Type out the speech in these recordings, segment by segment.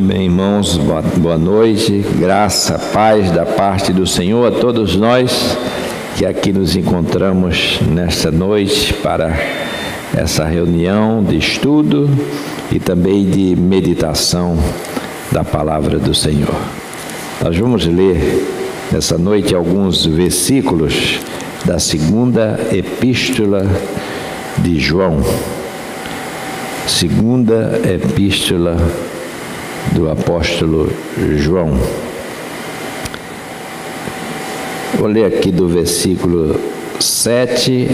Bem, irmãos, boa noite, graça, paz da parte do Senhor a todos nós que aqui nos encontramos nesta noite para essa reunião de estudo e também de meditação da palavra do Senhor. Nós vamos ler nessa noite alguns versículos da segunda epístola de João, segunda epístola do apóstolo João. Vou ler aqui do versículo 7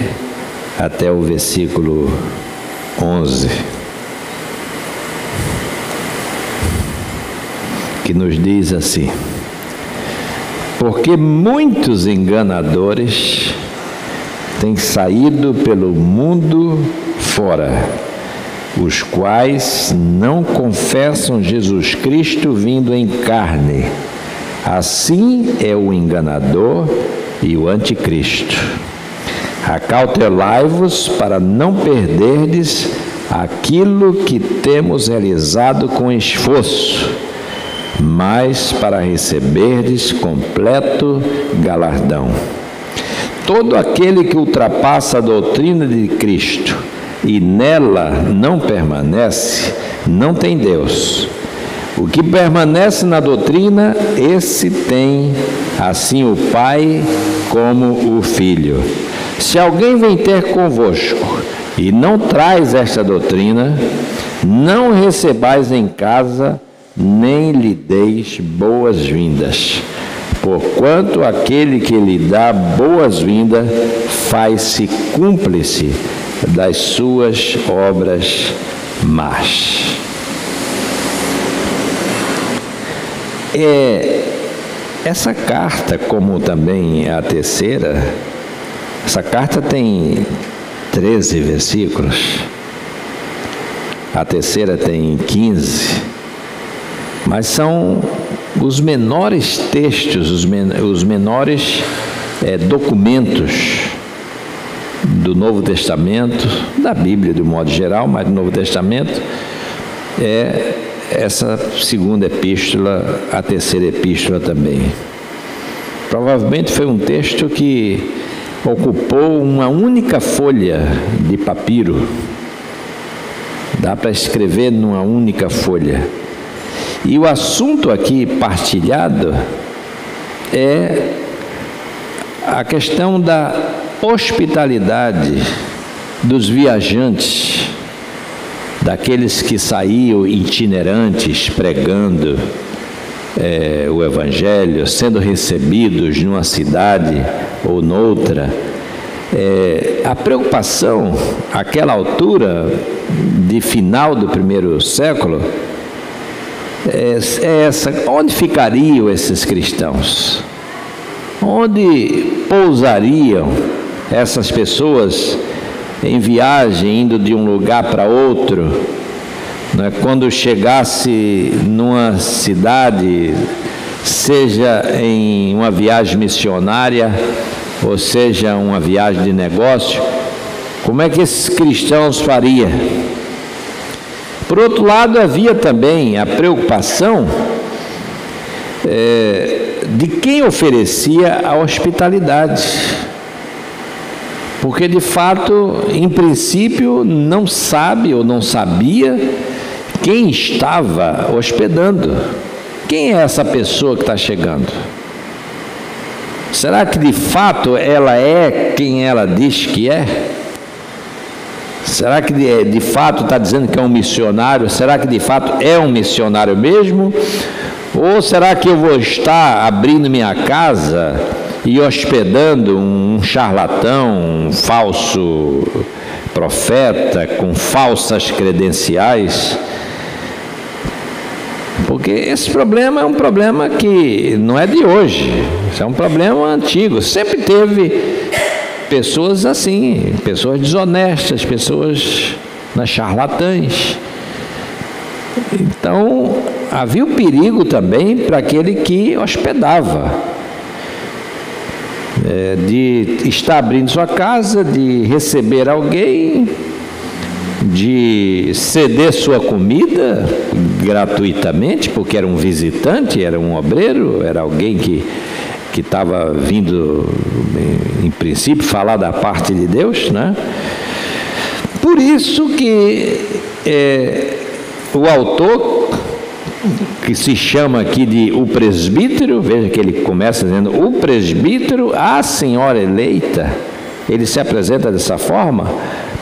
até o versículo 11, que nos diz assim: porque muitos enganadores têm saído pelo mundo fora, os quais não confessam Jesus Cristo vindo em carne. Assim é o enganador e o anticristo. Acautelai-vos para não perderdes aquilo que temos realizado com esforço, mas para receberdes completo galardão. Todo aquele que ultrapassa a doutrina de Cristo e nela não permanece, não tem Deus. O que permanece na doutrina, esse tem assim o Pai como o Filho. Se alguém vem ter convosco e não traz esta doutrina, não recebais em casa, nem lhe deis boas-vindas. Porquanto aquele que lhe dá boas-vindas faz-se cúmplice das suas obras más. Essa carta, como também a terceira, essa carta tem 13 versículos, a terceira tem 15, mas são os menores textos, os menores documentos do Novo Testamento, da Bíblia de um modo geral, mas do Novo Testamento, é essa segunda epístola, a terceira epístola também. Provavelmente foi um texto que ocupou uma única folha de papiro. Dá para escrever numa única folha. E o assunto aqui partilhado é a questão da hospitalidade dos viajantes, daqueles que saíam itinerantes pregando o Evangelho, sendo recebidos numa cidade ou noutra. A preocupação, àquela altura de final do primeiro século, é essa: onde ficariam esses cristãos? Onde pousariam essas pessoas em viagem, indo de um lugar para outro, né? Quando chegasse numa cidade, seja em uma viagem missionária, ou seja, uma viagem de negócio, como é que esses cristãos fariam? Por outro lado, havia também a preocupação de quem oferecia a hospitalidade. Porque, de fato, em princípio, não sabe ou não sabia quem estava hospedando. Quem é essa pessoa que está chegando? Será que, de fato, ela é quem ela diz que é? Será que, de fato, está dizendo que é um missionário? Será que, de fato, é um missionário mesmo? Ou será que eu vou estar abrindo minha casa e hospedando um charlatão, um falso profeta com falsas credenciais? Porque esse problema é um problema que não é de hoje, isso é um problema antigo. Sempre teve pessoas assim, pessoas desonestas, pessoas charlatãs. Então, havia o perigo também para aquele que hospedava, de estar abrindo sua casa, de receber alguém de ceder sua comida gratuitamente, porque era um visitante, era um obreiro, era alguém que estava vindo, em princípio, falar da parte de Deus, né? Por isso que o autor, que se chama aqui de o presbítero, veja que ele começa dizendo o presbítero, a senhora eleita, ele se apresenta dessa forma,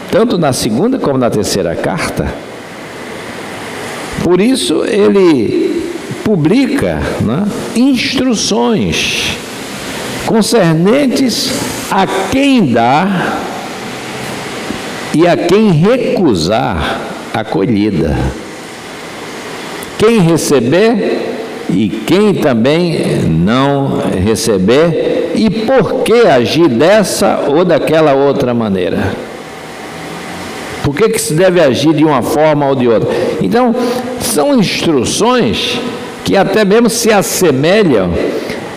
tanto na segunda como na terceira carta. Por isso ele publica, né, instruções concernentes a quem dar e a quem recusar a acolhida, quem receber e quem também não receber, e por que agir dessa ou daquela outra maneira. Por que se deve agir de uma forma ou de outra? Então, são instruções que até mesmo se assemelham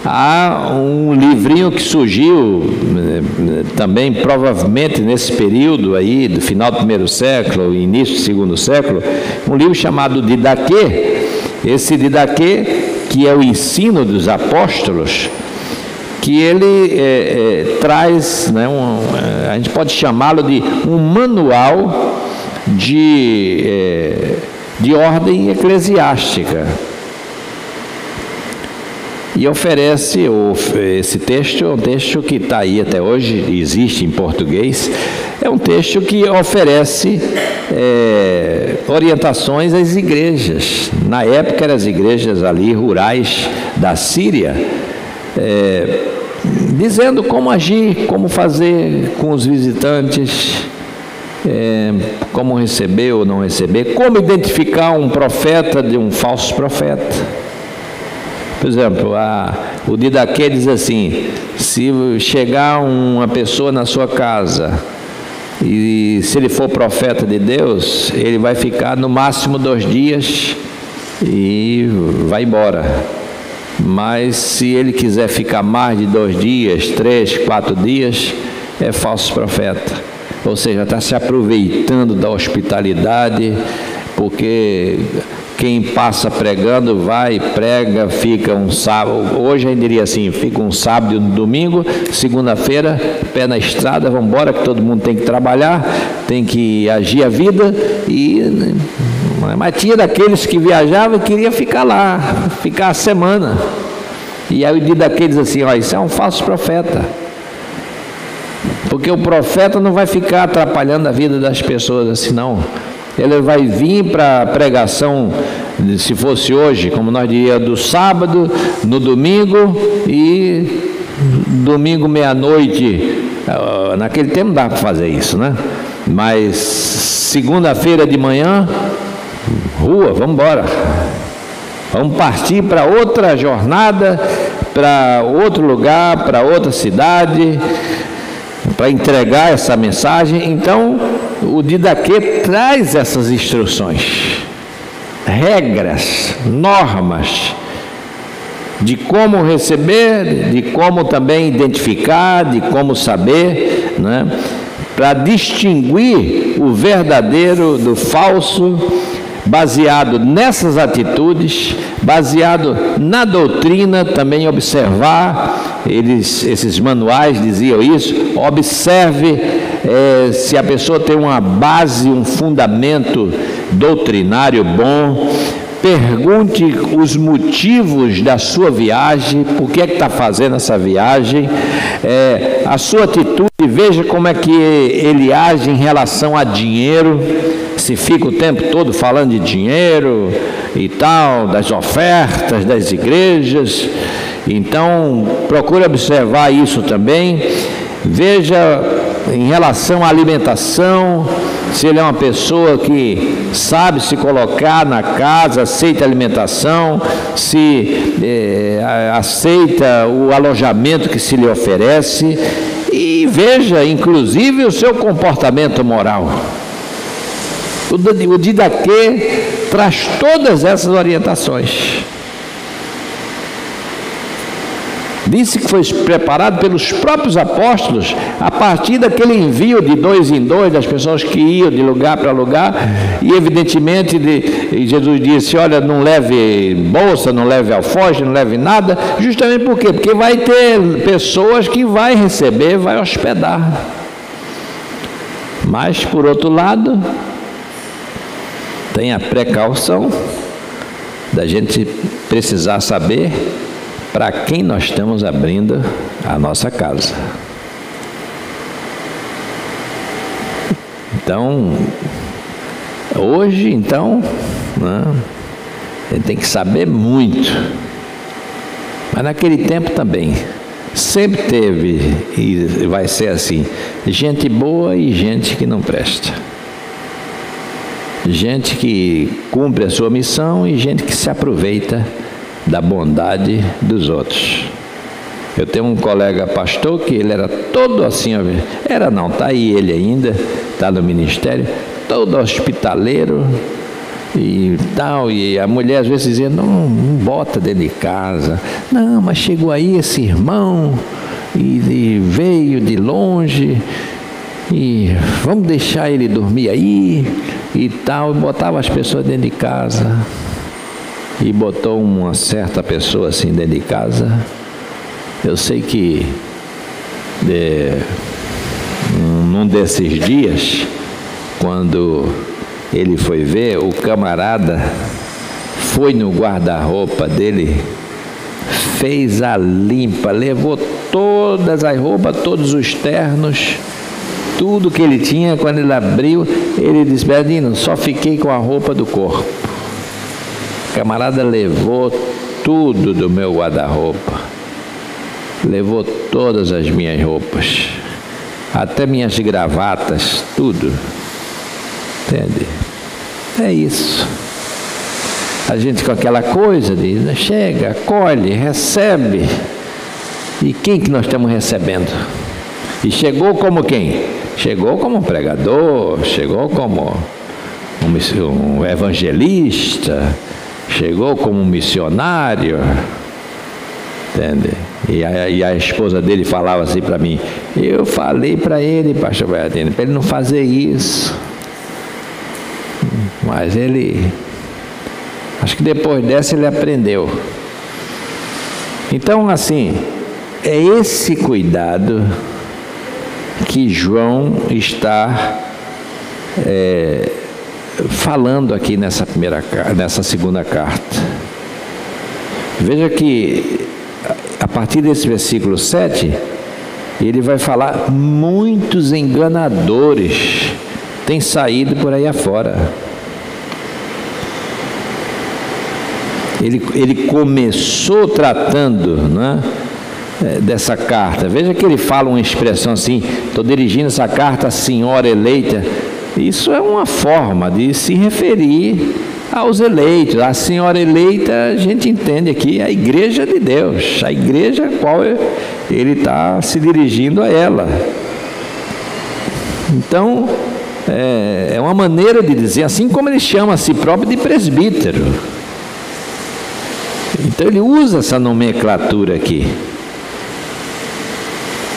a um livrinho que surgiu também, provavelmente nesse período aí, do final do primeiro século, início do segundo século, um livro chamado Didaquê. Esse Didaquê, que é o ensino dos apóstolos, que ele traz, né, a gente pode chamá-lo de um manual de ordem eclesiástica. E oferece, esse texto é um texto que está aí até hoje, existe em português, é um texto que oferece orientações às igrejas. Na época eram as igrejas ali rurais da Síria, dizendo como agir, como fazer com os visitantes, como receber ou não receber, como identificar um profeta de um falso profeta. Por exemplo, o Didaquê diz assim: se chegar uma pessoa na sua casa e se ele for profeta de Deus, ele vai ficar no máximo 2 dias e vai embora. Mas se ele quiser ficar mais de 2 dias, 3, 4 dias, é falso profeta. Ou seja, está se aproveitando da hospitalidade, porque quem passa pregando, vai, prega, fica um sábado, hoje a gente diria assim, fica um sábado e um domingo, segunda-feira, pé na estrada, vamos embora, que todo mundo tem que trabalhar, tem que agir a vida, mas tinha daqueles que viajavam e queria ficar lá, ficar a semana. E aí o dia daqueles assim, ó, isso é um falso profeta. Porque o profeta não vai ficar atrapalhando a vida das pessoas assim, não. Ele vai vir para a pregação, se fosse hoje, como nós diríamos, do sábado, no domingo, e domingo meia-noite, naquele tempo não dá para fazer isso, né? Mas segunda-feira de manhã, rua, vamos embora. Vamos partir para outra jornada, para outro lugar, para outra cidade, para entregar essa mensagem. Então, o Didaquê traz essas instruções, regras, normas, de como receber, de como também identificar, de como saber, né? Para distinguir o verdadeiro do falso, baseado nessas atitudes, baseado na doutrina, também observar, esses manuais diziam isso, observe se a pessoa tem uma base, um fundamento doutrinário bom, pergunte os motivos da sua viagem, por que é que está fazendo essa viagem, a sua atitude, veja como é que ele age em relação a dinheiro, se fica o tempo todo falando de dinheiro e tal, das ofertas das igrejas. Então, procure observar isso também. Veja em relação à alimentação, se ele é uma pessoa que sabe se colocar na casa, aceita a alimentação, se aceita o alojamento que se lhe oferece, e veja, inclusive, o seu comportamento moral. O Didaquê traz todas essas orientações. Disse que foi preparado pelos próprios apóstolos, a partir daquele envio de 2 em 2, das pessoas que iam de lugar para lugar, e evidentemente Jesus disse, olha, não leve bolsa, não leve alforje, não leve nada, justamente por quê? Porque vai ter pessoas que vai receber, vai hospedar. Mas, por outro lado, tem a precaução da gente precisar saber para quem nós estamos abrindo a nossa casa. Então, hoje, né, a gente tem que saber muito. Mas naquele tempo também, sempre teve, e vai ser assim, gente boa e gente que não presta. Gente que cumpre a sua missão e gente que se aproveita da bondade dos outros. Eu tenho um colega pastor que ele era todo assim, está aí ele ainda, está no ministério, todo hospitaleiro e tal, e a mulher às vezes dizia, não bota dentro de casa, não, mas chegou aí esse irmão e veio de longe e vamos deixar ele dormir aí e tal, e botava as pessoas dentro de casa. E botou uma certa pessoa assim dentro de casa. Eu sei que num desses dias, quando ele foi ver, o camarada foi no guarda-roupa dele, fez a limpa, levou todas as roupas, todos os ternos, tudo que ele tinha. Quando ele abriu, ele disse, Bernardino, só fiquei com a roupa do corpo. O camarada levou tudo do meu guarda-roupa, levou todas as minhas roupas, até minhas gravatas, tudo. Entende? É isso. A gente com aquela coisa de chega, acolhe, recebe. E quem que nós estamos recebendo? E chegou como quem? Chegou como um pregador, chegou como um evangelista, chegou como um missionário, entende? E a esposa dele falava assim para mim, eu falei para ele, pastor Bernardino, para ele não fazer isso, mas ele, acho que depois dessa ele aprendeu. Então assim, é esse cuidado que João está falando aqui nessa segunda carta. Veja que a partir desse versículo 7, ele vai falar, muitos enganadores têm saído por aí afora. Ele começou tratando, né, dessa carta. Veja que ele fala uma expressão assim, estou dirigindo essa carta à senhora eleita. Isso é uma forma de se referir aos eleitos. A senhora eleita, a gente entende aqui, a igreja de Deus, a igreja a qual ele está se dirigindo a ela. Então, é uma maneira de dizer, assim como ele chama a si próprio de presbítero. Então ele usa essa nomenclatura aqui.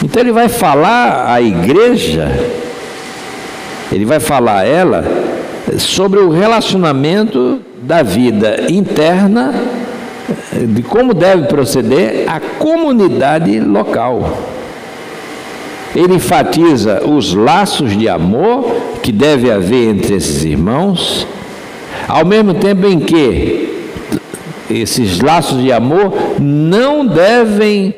Então ele vai falar à igreja, ele vai falar a ela sobre o relacionamento da vida interna, de como deve proceder a comunidade local. Ele enfatiza os laços de amor que deve haver entre esses irmãos, ao mesmo tempo em que esses laços de amor não devem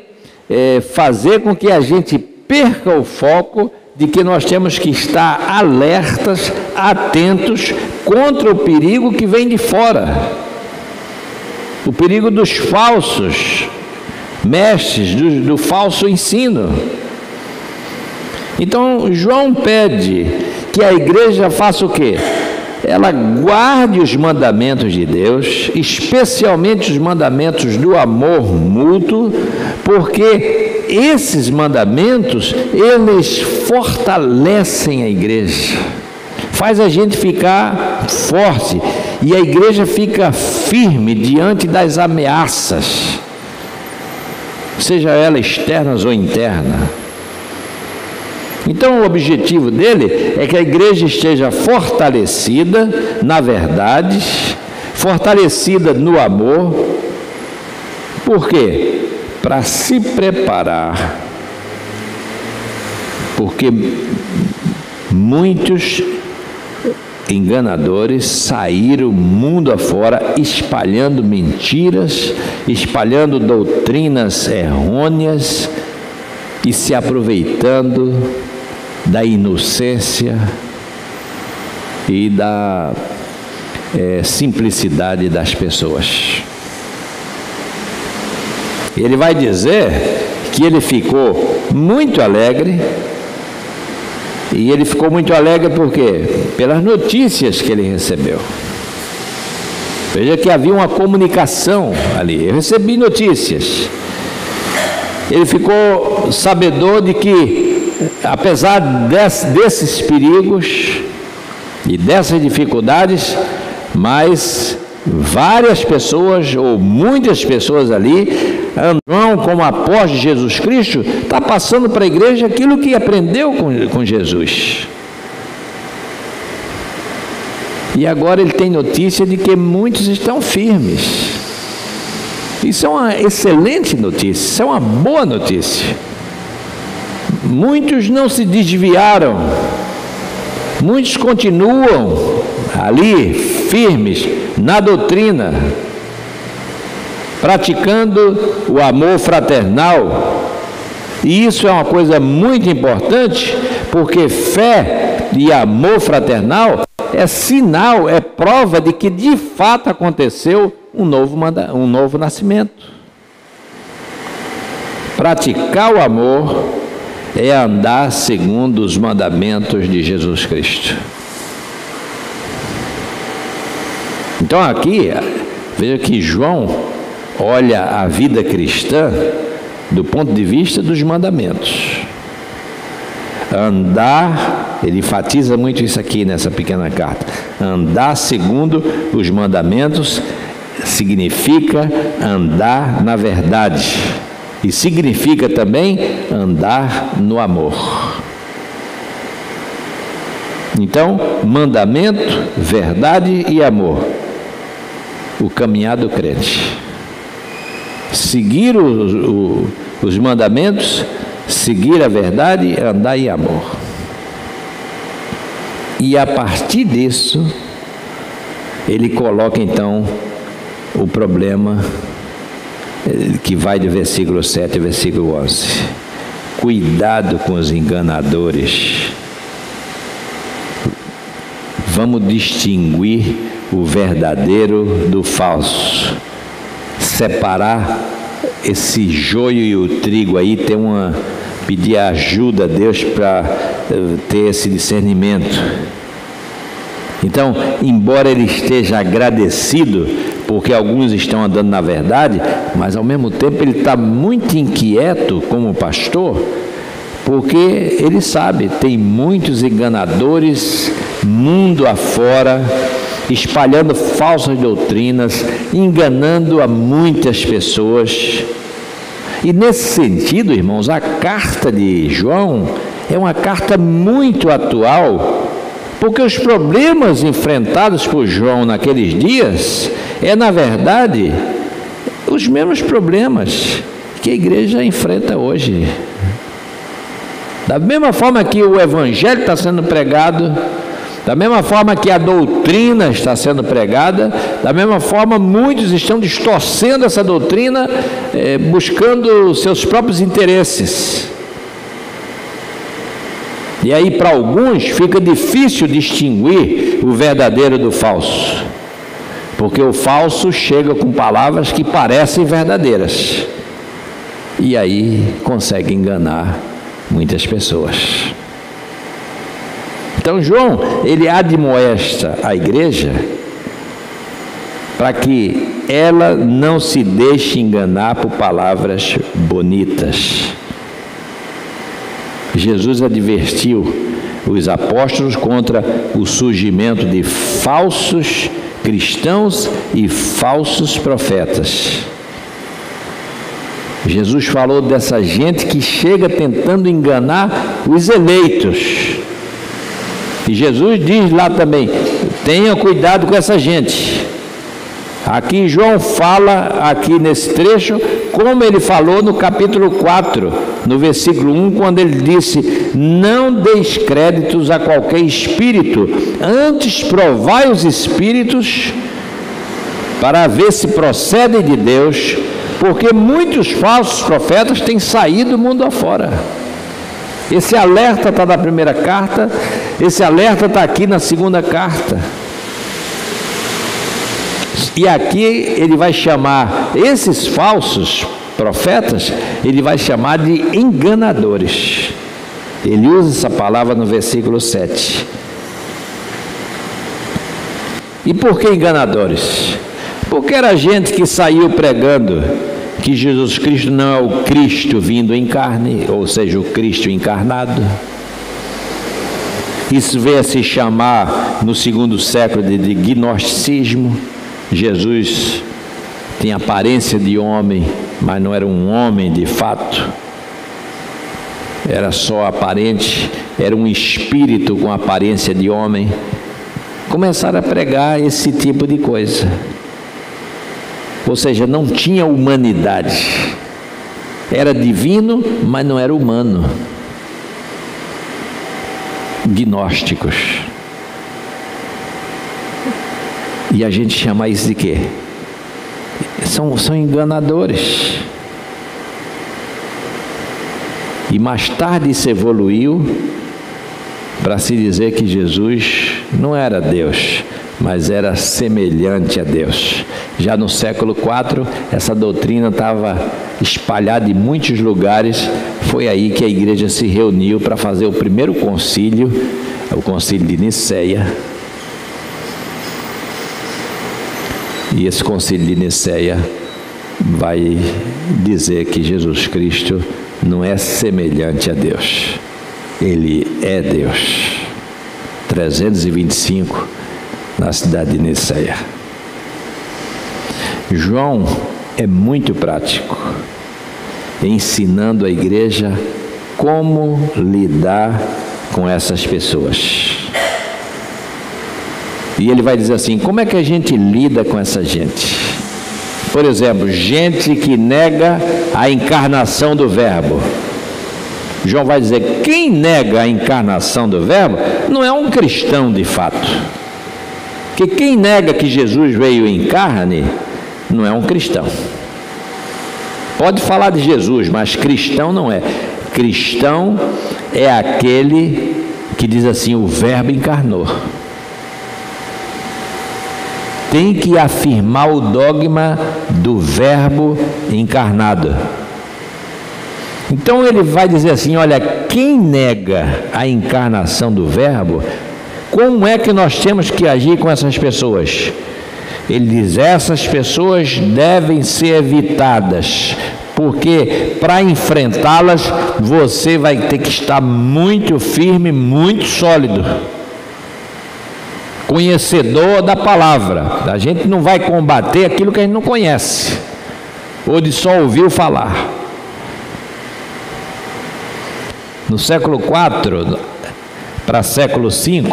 fazer com que a gente perca o foco de que nós temos que estar alertas, atentos contra o perigo que vem de fora, o perigo dos falsos mestres, do falso ensino. Então João pede que a igreja faça o quê? Ela guarde os mandamentos de Deus, especialmente os mandamentos do amor mútuo, porque esses mandamentos, eles fortalecem a igreja, faz a gente ficar forte, e a igreja fica firme diante das ameaças. seja ela externa ou interna. Então o objetivo dele é que a igreja esteja fortalecida na verdade, fortalecida no amor. Por quê? Para se preparar, porque muitos enganadores saíram mundo afora espalhando mentiras, espalhando doutrinas errôneas e se aproveitando da inocência e da simplicidade das pessoas. Ele vai dizer que ele ficou muito alegre. E ele ficou muito alegre por quê? Pelas notícias que ele recebeu. Veja que havia uma comunicação ali. Eu recebi notícias. Ele ficou sabedor de que, apesar desses perigos e dessas dificuldades, mas várias pessoas, ou muitas pessoas ali, João, como apóstolo de Jesus Cristo, está passando para a igreja aquilo que aprendeu com Jesus. E agora ele tem notícia de que muitos estão firmes. Isso é uma excelente notícia, isso é uma boa notícia. Muitos não se desviaram, muitos continuam ali firmes na doutrina, praticando o amor fraternal. E isso é uma coisa muito importante, porque fé e amor fraternal é sinal, é prova de que de fato aconteceu um novo nascimento. Praticar o amor é andar segundo os mandamentos de Jesus Cristo. Então aqui, veja que João olha a vida cristã do ponto de vista dos mandamentos. Andar, ele enfatiza muito isso aqui nessa pequena carta. Andar segundo os mandamentos significa andar na verdade. E significa também andar no amor. Então, mandamento, verdade e amor. O caminhar do crente. Seguir os mandamentos, seguir a verdade, andar em amor. E a partir disso, ele coloca então o problema que vai do versículo 7 ao versículo 11. Cuidado com os enganadores. Vamos distinguir o verdadeiro do falso. Separar esse joio e o trigo aí, pedir ajuda a Deus para ter esse discernimento. Então, embora ele esteja agradecido, porque alguns estão andando na verdade, mas ao mesmo tempo ele está muito inquieto como pastor, porque ele sabe, tem muitos enganadores, mundo afora, espalhando falsas doutrinas, enganando a muitas pessoas. E nesse sentido, irmãos, a carta de João é uma carta muito atual, porque os problemas enfrentados por João naqueles dias na verdade, os mesmos problemas que a igreja enfrenta hoje. Da mesma forma que o evangelho está sendo pregado, da mesma forma que a doutrina está sendo pregada, da mesma forma muitos estão distorcendo essa doutrina, buscando seus próprios interesses. E aí para alguns fica difícil distinguir o verdadeiro do falso, porque o falso chega com palavras que parecem verdadeiras, e aí consegue enganar muitas pessoas. Então João, ele admoesta a igreja para que ela não se deixe enganar por palavras bonitas. Jesus advertiu os apóstolos contra o surgimento de falsos cristãos e falsos profetas. Jesus falou dessa gente que chega tentando enganar os eleitos. E Jesus diz lá também: tenha cuidado com essa gente. Aqui João fala, aqui nesse trecho, como ele falou no capítulo 4, no versículo 1, quando ele disse: não deis créditos a qualquer espírito, antes provai os espíritos, para ver se procedem de Deus, porque muitos falsos profetas têm saído do mundo afora. Esse alerta está na primeira carta, esse alerta está aqui na segunda carta. E aqui ele vai chamar esses falsos profetas, ele vai chamar de enganadores. Ele usa essa palavra no versículo 7. E por que enganadores? Porque era gente que saiu pregando que Jesus Cristo não é o Cristo vindo em carne, ou seja, o Cristo encarnado. Isso veio a se chamar no segundo século de gnosticismo. Jesus tem aparência de homem, mas não era um homem de fato, era só aparente, era um espírito com aparência de homem. Começaram a pregar esse tipo de coisa, ou seja, não tinha humanidade, era divino, mas não era humano. Gnósticos. E a gente chama isso de quê? São enganadores. E mais tarde isso evoluiu para se dizer que Jesus não era Deus, mas era semelhante a Deus. Já no século IV, essa doutrina estava espalhada em muitos lugares. Foi aí que a igreja se reuniu para fazer o primeiro concílio, o concílio de Nicéia. E esse concílio de Nicéia vai dizer que Jesus Cristo não é semelhante a Deus, Ele é Deus. 325, na cidade de Nicéia. João é muito prático, ensinando a igreja como lidar com essas pessoas. E ele vai dizer assim: como é que a gente lida com essa gente? Por exemplo, gente que nega a encarnação do Verbo. João vai dizer: quem nega a encarnação do Verbo não é um cristão de fato. Que quem nega que Jesus veio em carne não é um cristão. Pode falar de Jesus, mas cristão não é. Cristão é aquele que diz assim: o Verbo encarnou. Tem que afirmar o dogma do Verbo encarnado. Então ele vai dizer assim: olha, quem nega a encarnação do Verbo, como é que nós temos que agir com essas pessoas? Ele diz: essas pessoas devem ser evitadas, porque para enfrentá-las você vai ter que estar muito firme, muito sólido, conhecedor da palavra. A gente não vai combater aquilo que a gente não conhece, ou de só ouviu falar. No século IV para século V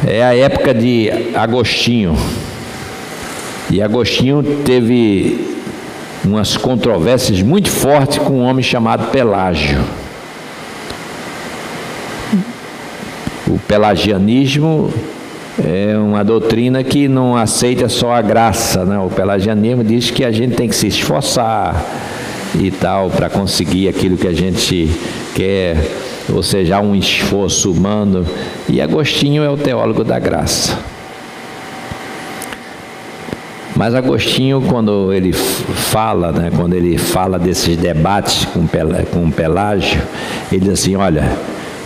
é a época de Agostinho, e Agostinho teve umas controvérsias muito fortes com um homem chamado Pelágio. O pelagianismo é uma doutrina que não aceita só a graça, né? O pelagianismo diz que a gente tem que se esforçar e tal para conseguir aquilo que a gente quer, ou seja, há um esforço humano. E Agostinho é o teólogo da graça. Mas Agostinho, quando ele fala, né, quando ele fala desses debates com Pelágio, ele diz assim: olha,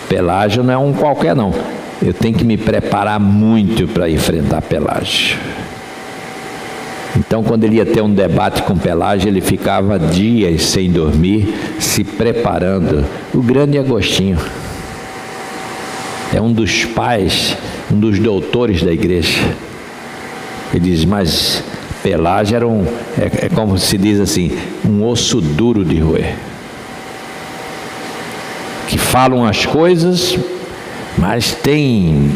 Pelágio não é um qualquer não, eu tenho que me preparar muito para enfrentar Pelágio. Então, quando ele ia ter um debate com Pelágio, ele ficava dias sem dormir, se preparando. O grande Agostinho é um dos pais, um dos doutores da igreja. Ele diz: mas Pelágio era é como se diz assim, um osso duro de roer. Que falam as coisas, mas tem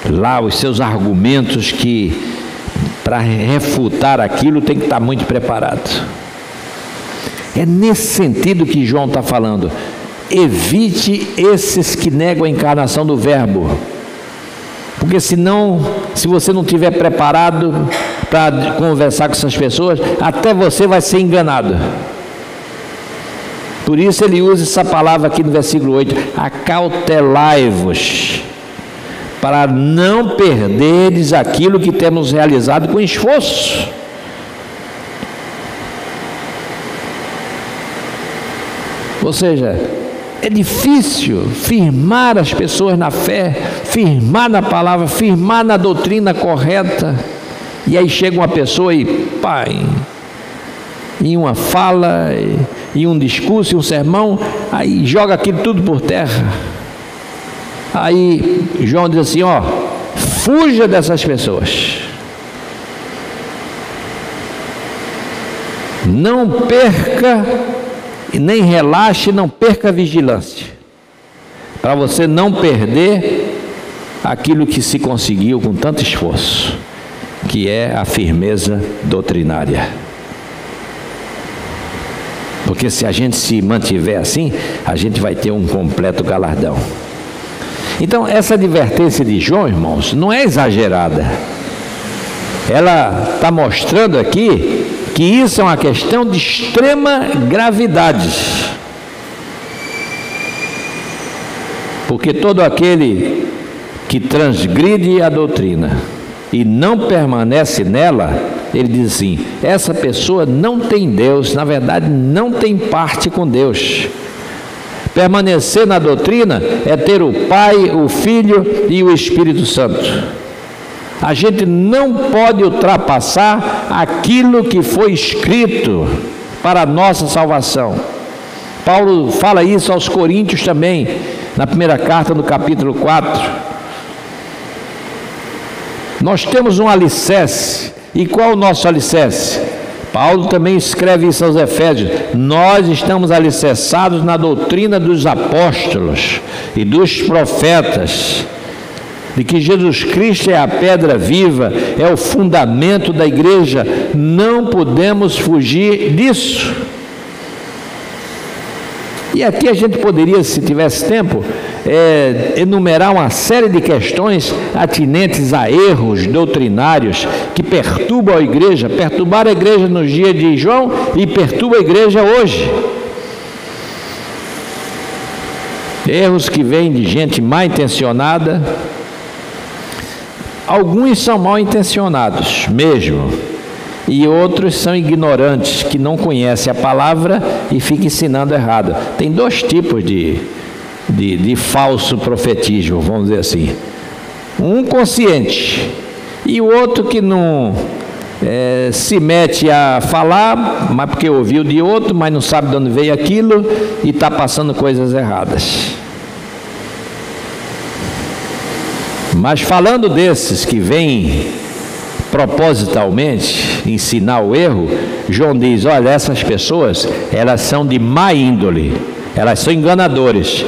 lá os seus argumentos que, para refutar aquilo, tem que estar muito preparado. É nesse sentido que João está falando. Evite esses que negam a encarnação do Verbo. Porque senão, se você não estiver preparado para conversar com essas pessoas, até você vai ser enganado. Por isso ele usa essa palavra aqui no versículo 8: acautelai-vos, para não perderes aquilo que temos realizado com esforço. Ou seja, é difícil firmar as pessoas na fé, firmar na palavra, firmar na doutrina correta. E aí chega uma pessoa e, em uma fala, em um discurso, em um sermão, aí joga aquilo tudo por terra. Aí João diz assim, fuja dessas pessoas. Não perca, nem relaxe, não perca a vigilância, para você não perder aquilo que se conseguiu com tanto esforço, que é a firmeza doutrinária. Porque se a gente se mantiver assim, a gente vai ter um completo galardão. Então essa advertência de João, irmãos, não é exagerada. Ela está mostrando aqui que isso é uma questão de extrema gravidade. Porque todo aquele que transgride a doutrina e não permanece nela, ele diz assim, essa pessoa não tem Deus, na verdade não tem parte com Deus. Permanecer na doutrina é ter o Pai, o Filho e o Espírito Santo. A gente não pode ultrapassar aquilo que foi escrito para a nossa salvação. Paulo fala isso aos Coríntios também, na primeira carta, no capítulo 4. Nós temos um alicerce. E qual é o nosso alicerce? Paulo também escreve isso aos Efésios. Nós estamos alicerçados na doutrina dos apóstolos e dos profetas, de que Jesus Cristo é a pedra viva, é o fundamento da igreja. Não podemos fugir disso. E aqui a gente poderia, se tivesse tempo, enumerar uma série de questões atinentes a erros doutrinários que perturbam a igreja, perturbaram a igreja nos dias de João e perturbam a igreja hoje. Erros que vêm de gente mal intencionada. Alguns são mal intencionados mesmo, e outros são ignorantes, que não conhecem a palavra e ficam ensinando errado. Tem dois tipos de falso profetismo, vamos dizer assim. Um consciente, e o outro que não se mete a falar, mas porque ouviu de outro, mas não sabe de onde veio aquilo, e está passando coisas erradas. Mas falando desses que vêm propositalmente ensinar o erro, João diz, olha, essas pessoas, elas são de má índole, elas são enganadoras.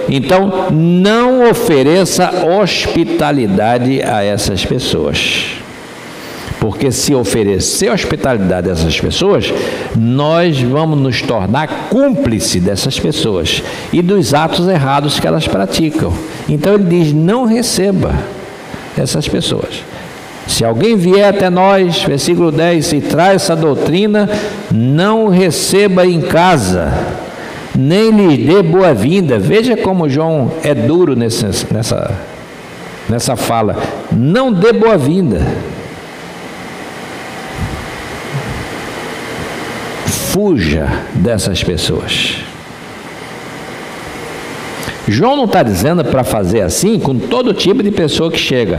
Então não ofereça hospitalidade a essas pessoas, porque se oferecer hospitalidade a essas pessoas, nós vamos nos tornar cúmplice dessas pessoas e dos atos errados que elas praticam. Então ele diz, não receba essas pessoas. Se alguém vier até nós, versículo 10, e traz essa doutrina, não receba em casa, nem lhes dê boa-vinda. Veja como João é duro nessa fala. Não dê boa-vinda. Fuja dessas pessoas. João não está dizendo para fazer assim com todo tipo de pessoa que chega.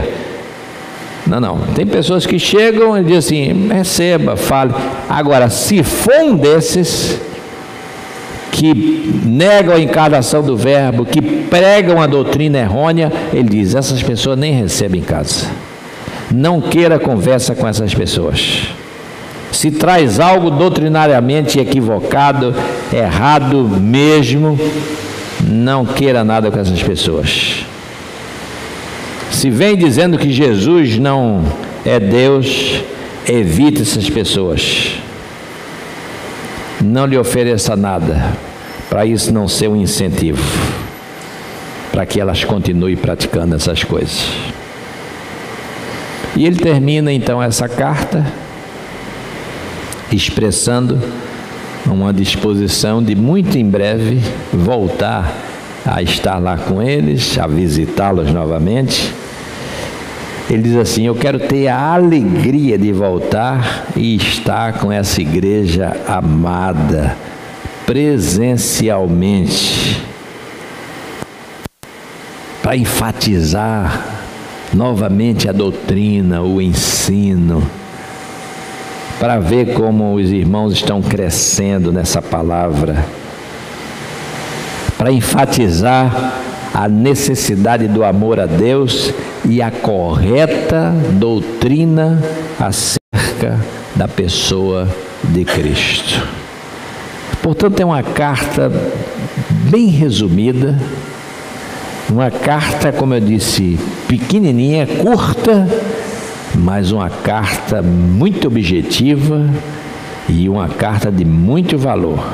Não. Tem pessoas que chegam e dizem assim, receba, fale. Agora, se for um desses que negam a encarnação do Verbo, que pregam a doutrina errônea, ele diz, essas pessoas nem recebem em casa. não queira conversa com essas pessoas. Se traz algo doutrinariamente equivocado, errado mesmo, não queira nada com essas pessoas. Se vem dizendo que Jesus não é Deus, evite essas pessoas. Não lhe ofereça nada, para isso não ser um incentivo, para que elas continuem praticando essas coisas. E ele termina então essa carta expressando uma disposição de muito em breve voltar a estar lá com eles, a visitá-los novamente. Ele diz assim: eu quero ter a alegria de voltar e estar com essa igreja amada, presencialmente, para enfatizar novamente a doutrina, o ensino, para ver como os irmãos estão crescendo nessa palavra, para enfatizar a necessidade do amor a Deus e a correta doutrina acerca da pessoa de Cristo. Portanto, é uma carta bem resumida, uma carta, como eu disse, pequenininha, curta, mas uma carta muito objetiva e uma carta de muito valor,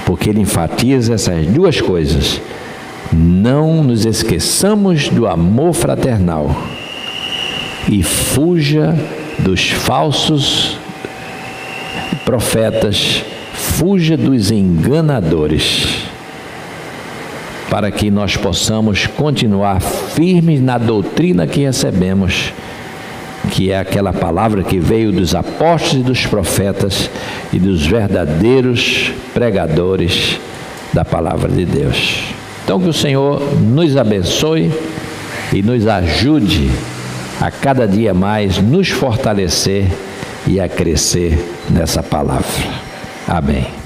porque ele enfatiza essas duas coisas: não nos esqueçamos do amor fraternal e fuja dos falsos profetas, fuja dos enganadores, para que nós possamos continuar firmes na doutrina que recebemos, que é aquela palavra que veio dos apóstolos e dos profetas e dos verdadeiros pregadores da palavra de Deus. Então, que o Senhor nos abençoe e nos ajude a cada dia mais nos fortalecer e a crescer nessa palavra. Amém.